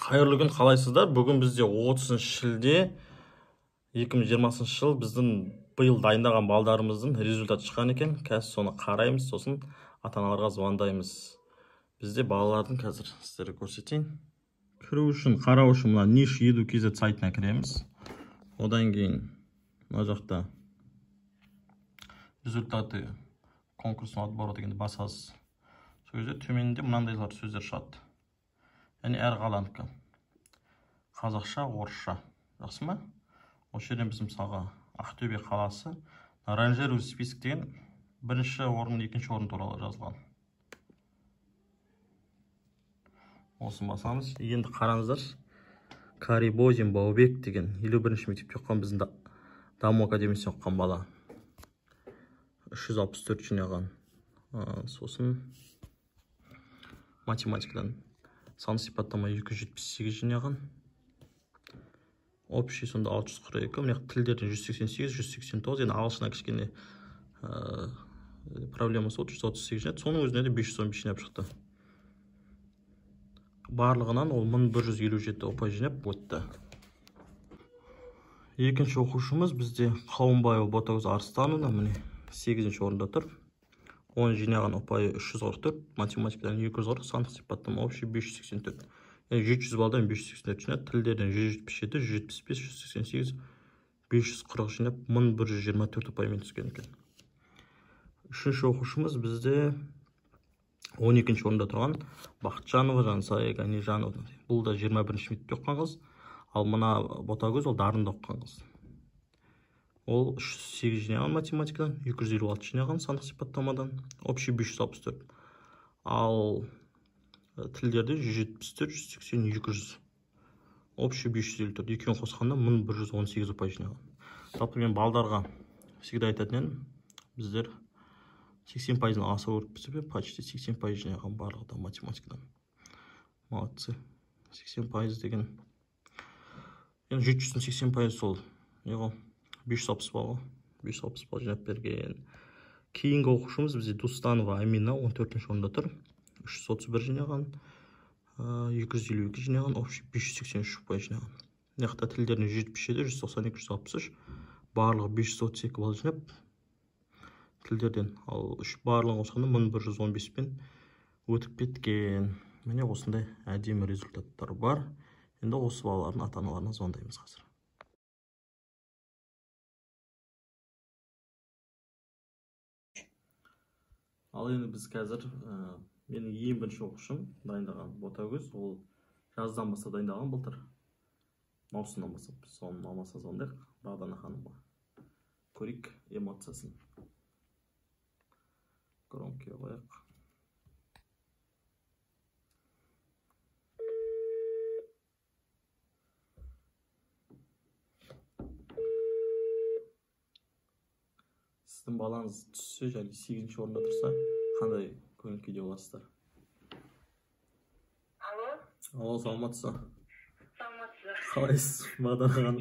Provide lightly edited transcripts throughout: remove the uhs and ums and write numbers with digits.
Қайырлы күн, қалайсыздар? Бүгін бізде 30 шілде 2020 жыл біздің биыл дайындаған балдарымыздың результаты шыққан екен. Қазір соны қараймыз, сосын ата-аналарға звондаймыз. Бізде балалардың қазір сіздерге көрсетейін. Кіру үшін, қарау үшін мына niche.edu.kz сайтына кіреміз. Одан кейін мына жақта результаты конкурсный отбора дегенді басасыз. Сол кезде төменінде мынандайлар сөздер шығады. Яғни әр қаланікі. Қазақша, орысша. Жақсы ма? Осы жерден біз мысалға Ақтөбе қаласы оранжевый список деген бірінші орын, екінші орын туралы жазылған. Осын басамыз. Енді қараңыздар. Карибозин Баубек деген 51-ші мектепте оқыған біздің даму академиясында оқыған бала. 364 жинаған. Сосын математикадан сан сипаттама 278 жинаған. Общий сонда 642, мына тілдерден 188, 189, енді ағылшына кішкене проблемасы 138 жинады. Соның өзіне де 515 жинап шықты. Барлығынан ол 1157 ұпай жинап өтті. Екінші оқушымыз бізде Қауымбаева Ботагөз Арыстановна, міне 8-ші орында тұр. 10 жинаған ұпайы 344, математикадан 240, сандық сипаттама общий 584. 700 балдан 584 жинап, тілдерден 177, 175, 188, 540 жинап, 1124 ұпаймен түскен екен. Үшінші оқушымыз бізде 12-ші орында тұрған Бақытжанова Жансая Ганижанова. Бұл да 21-ші мектепте оқыған қыз, ал мына Ботагөз ол Дарында оқыған қыз. Ол 308 жинаған математикадан, 256 жинаған сандық сипаттамадан, общий 564. Ал тілдерде 174, 180, 200. Общий 554. Екеуін қосқанда 1118 ұпай жинаған. Жалпы мен балдарға всегда айтатын едім, біздер 80%-дан аса өріппіз, почти 80% жинаған барлығы математикадан. Молодцы. 80% деген. Енді 780% сол. Еғо 560 бал. 560 бал жинап берген. Кейінгі оқушымыз бізде Дустанова Амина 14-ші орында тұр. 331 жинаған, 252 жинаған, общий 583 ұпай жинаған. Яқта тілдеріне 177, 192, 163, барлығы 532 бал жинап тілдерден. Ал барлығы қосқанда 1115 пен өтіп кеткен. Міне осындай әдемі результаттар бар. Енді осы балалардың ата-аналарына звондаймыз қазір. Ал енді біз қазір менің ең бірінші оқушым дайындаған Ботагөз, ол жаздан бастап дайындаған былтыр. Маусымнан бастап біз соның мамасына звондайық, Бағдана ханымға. Көрейік эмоциясын. Громкий қояйық. Сіздің балаңыз түссе, және 8-ші орында тұрса, қандай көңіл күйде боласыздар? Алло? Алло, саламатсыз? Саламатсыз. Қалайсыз, Бағдана ханым?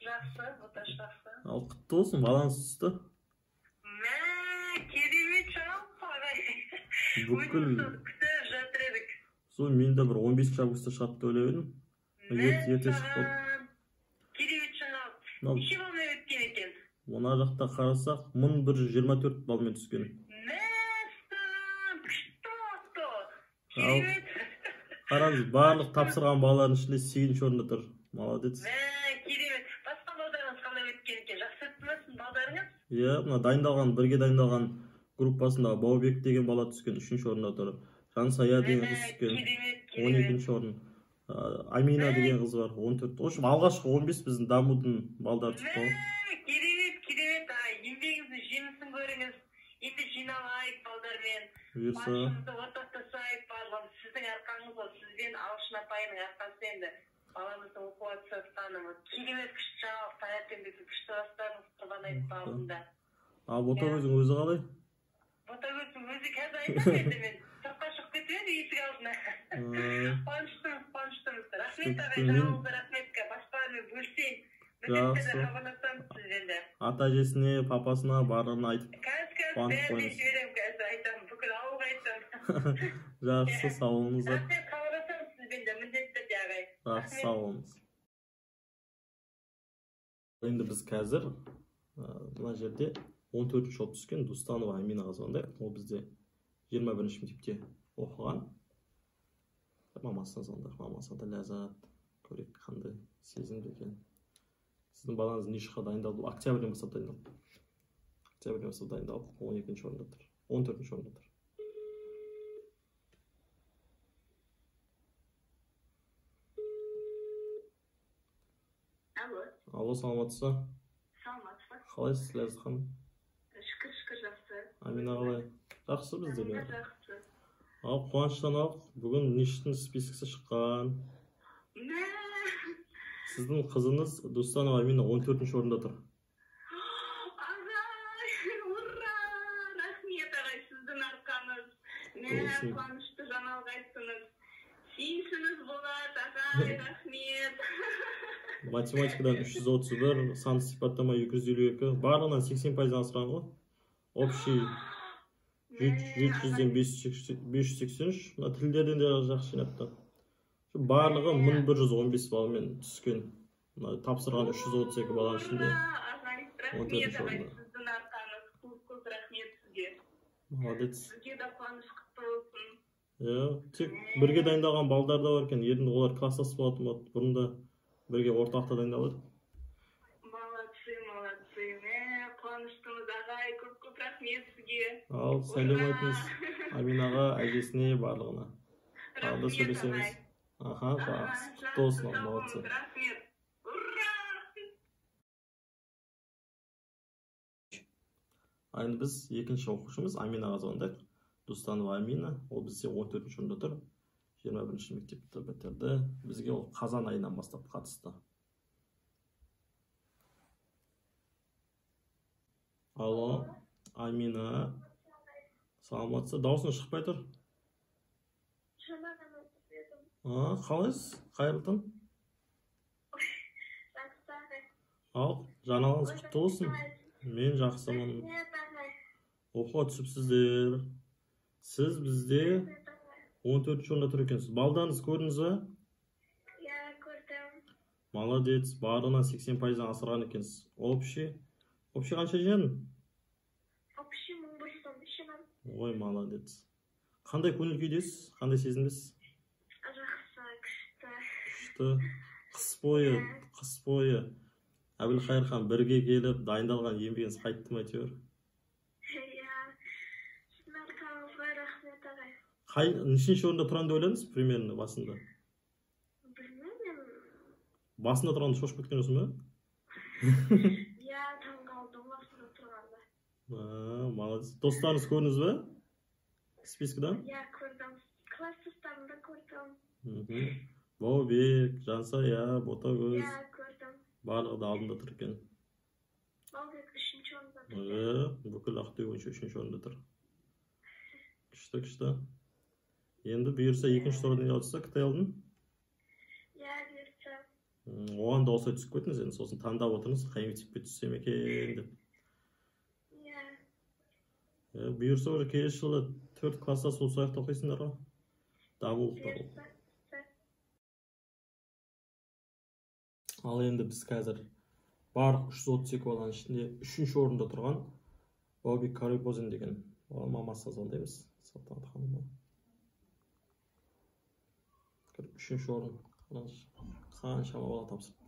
Жақсы, оташ жақсы. Ал құтты болсын, балаңыз түсті. Керемет жалпы ағай. Бүкіл күтіп жатыр едік. Сол мен де бір 15 августта шығады деп ойлап едім. Ерте шықты. Керемет жаңалық. Неше балмен өткен екен? Мына жақта қарасақ 1124 балмен түскен. Қараңыз, барлық тапсырған балалардың ішінде 8-ші орында тұр. Молодец. Керемет. Басқа балдарыңыз қалай өткен екен? Жақсы өтті ме сіздің балдарыңыз? Иә, мына бірге дайындалған группасында Баубек деген бала түскен, 3-ші орында тұр. Жансая деген қыз түскен, 12-ші орын. Амина деген қыз бар, 14. В общем, алғашқы 15 біздің дамудың балдары шықты. Керемет. Еңбегіңіздің жемісін көріңіз. Енді жиналайық балдармен. Бұйырса. Басымызды ортақтасайық барлығын. Сіздің арқаңыз ол, сізбен Алшын апайының арқасы енді баламыздың оқуға түсіп керемет күшті жаңалық таңертеңдегі күшті бастарыңыз құрбан айтып алдында. Ал Ботагөздің өзі қалай? Ботагөздің өзі қазір айтам енді мен сыртқа шығып кетіп еді есік алдына. Қуаныштымыз. Рахмет ағай, жаңалыңызға рахмет. Басқалармен бөлісейін. Жақсы. Ата-әжесіне, папасына барлығына айтып қуанып қойыңыз. Бүкіл ауылға айтам. Жақсы, сау болыңыздар. Рахмет, хабарласамын сізбен де міндетті түрде ағай. Sağ olыңыз. Енді біз қазір мына жерде 14-ші болып түскен Дустанова Аминаға звондайық. Ол бізде 21-ші мектепте оқыған. Мамасына звондайық. Мамасы да ләззат. Көрейік қандай сезімде екен. Сіздің балаңыз нешеға дайындалды? Октябрьден бастап дайындалды. Октябрьден бастап дайындалды. 12-ші орында тұр. 14-ші орында тұр. Алло, саламатсыз ба? Саламатсыз. Қалайсыз, Ләззат ханым? Шүкір, жақсы. Амина қалай? Жақсы бізде бәрі. Жақсы. Ал қуаныштан ал, бүгін нештің спискісі шыққан. Сіздің қызыңыз Дустанова Амина 14-ші орында тұр. Ағай, ура! Рахмет ағай, сіздің арқаңыз. Қуанышты жаңалық айттыңыз. Сүйіншіңіз болады, ағай, рахмет. Математикадан 331, санды сипаттама 252, барлығынан 80% асырған ғой. Общий 700-ден 583, тілдерден де жақсы жинапты. Барлығы 1115 балмен түскен. Тапсырған 332 баланың ішінде. Рахмет ағай, сіздің арқаңыз. Көп рахмет сізге. Молодец. Сізге де қуаныш құтты Иә, болсын. тек бірге дайындалған балдар да бар екен. Ерінде олар класстас болатын болды. Бұрында бірге ортақта дайындалады. Молодцы. Қуаныштымыз ағай, көп рахмет сізге. Ал, сәлем айтыңыз Аминаға, әжесіне, барлығына. Алда сөйлесеміз. Аха, жақсы. Құтты болсын, молодцы. Рахмет. Ура! Енді біз екінші оқушымыз Аминаға звондайық. Дустанова Амина, ол бізде 14-ші орында тұр. 21-ші мектепті бітірді. Бізге ол қазан айынан бастап қатысты. Алло, Амина. Саламатсыз, дауысың шықпай тұр. Қалайсыз? Қайырлы. Ал, жаңалығыңыз құтты болсын. Мен жақсымын. Оқуға түсіпсіздер. Сіз бізде 14-ші орында тұр екенсіз. Балдарыңыз көрдіңіз ба? Иә, көрдім. Молодец, барлығынан 80% асырған екенсіз. Общий қанша жинадың? Общий 1515 жинадым. Ой, молодец. Қандай көңіл күйдесіз? Қандай сезімдесіз? Жақсы, күшті. Күшті. Қыс бойы Әбілқайыр хан бірге келіп, дайындалған еңбегіңіз қайтты ма әйтеуір? Иә, сіздің арқаңызға рахмет ағай. Нешінші орында тұрған деп ойладыңыз, примерно басында? Білмеймін. Басында тұрғанда шошып кеткен жоқсың ба? Иә, таңғалдым басында тұрғанда. Молодец. Достарыңыз көрдіңіз ба? Спискадан? Иә, көрдім. Класстастарымды көрдім. Баубек, Жансая, Ботагөз. Иә, көрдім. Барлығы да алдында тұр екен. Баубек 3-ші орында тұр. Бүкіл Ақтөбе бойынша 3-ші орында тұр. Күшті. Енді бұйырса 2-ші сұраудан жатса, қытай алдың? Иә, бұйырса. Оған да осылай түсіп кетіңіз, енді сосын таңдап отырыңыз, қай мектепке түссем екен деп. Иә. Бұйырса уже келесі жылы 4 класстас сол саяқта оқисыңдар ғой. Дамулықтар. Ал енді біз қазір барлық 332 баланың ішінде 3-ші орында тұрған Баубек Карибозин деген мамасы звондаймыз. Салтанат ханымға. 3-ші орын. Қаншама бала тапсырды.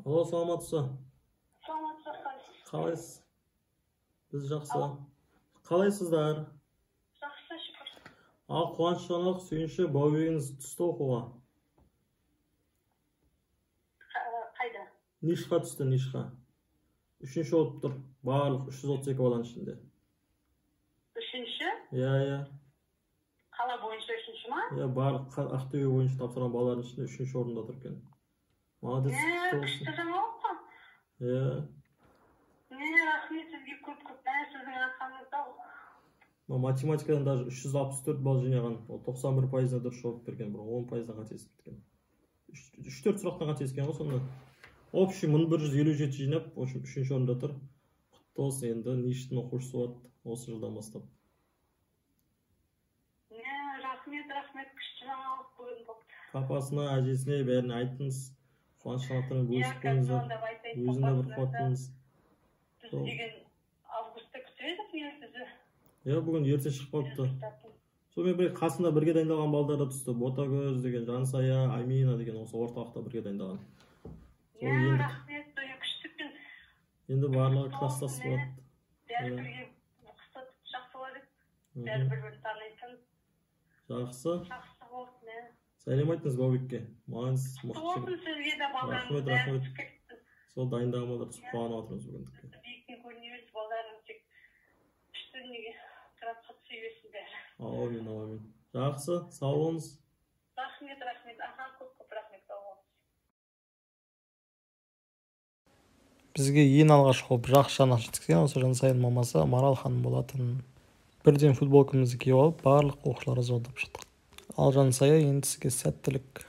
Алло, саламатсыз. Қалайсыз? Біз жақсы. Қалайсыздар? Жақсы, шүкір. Ал қуаныш жаңалық сүйінші Баубегіңіз түсті оқуға. Қайда? Нишқа түсті, Нишқа. 3-ші болып тұр. Барлық 332 баланың ішінде. 3-ші? Иә. Қала бойынша 3-ші ма? Иә, барлық Ақтөбе бойынша тапсырған балалардың ішінде 3-ші орында тұр екен. Молодец. Күшті жаңалық па? Иә. Рахмет сізге көп. Сіздің арқаңызда Математикадан даже 364 балл жинаған. Ол 91%-на дұрыс жауап берген, бір 10%-на қателесіп кеткен. 3-4 сұрақтан қателескен ғой сонда. Общий 1157 жинап, в общем, 3-ші орында тұр. Құтты болсын, енді ништің оқушысы болады осы жылдан бастап. Рахмет, күшті жаңалық бүгін болды. Папасына, әжесіне бәріне айттыңыз. Қуаныш жаңалықтармен бөлісіп қойыңыздар. Өзіне бір қуаттыңыз. Біз деген августта күтіп едік, мен сізді. Бүгін ерте шығып қалыпты. Сонымен бірге қасында бірге дайындалған балдар да түсті. Ботагөз деген, Жансая, Амина деген осы орталықта бірге дайындалған. Рахмет, күштікпен. Енді барлығы класстас болады. Бәрі бірге ұқсат жақсы болады. Бәрі бір-бірін танитын. Жақсы. Жақсы болды. Сәлем айтыңыз Баубекке. Маңыз мықты сізге де балдарыңыз рахмет. Сол дайындаған балдар түсіп қуанып отырмыз бүгіндікке. Биіктен көріне берсін, балдарыңыз тек күштігіне тұрап қатысы берсіндер. Амин. Жақсы, сау болыңыз. Рахмет. Көп рахмет, сау болыңыз. Бізге ең алғаш қойып жақсы жанақ жеткізген осы Жансаяның мамасы Марал ханым болатын. Бірден футболкамызды киіп алып, барлық оқушыларға звондап шықтық. Ал Жансая енді сізге сәттілік.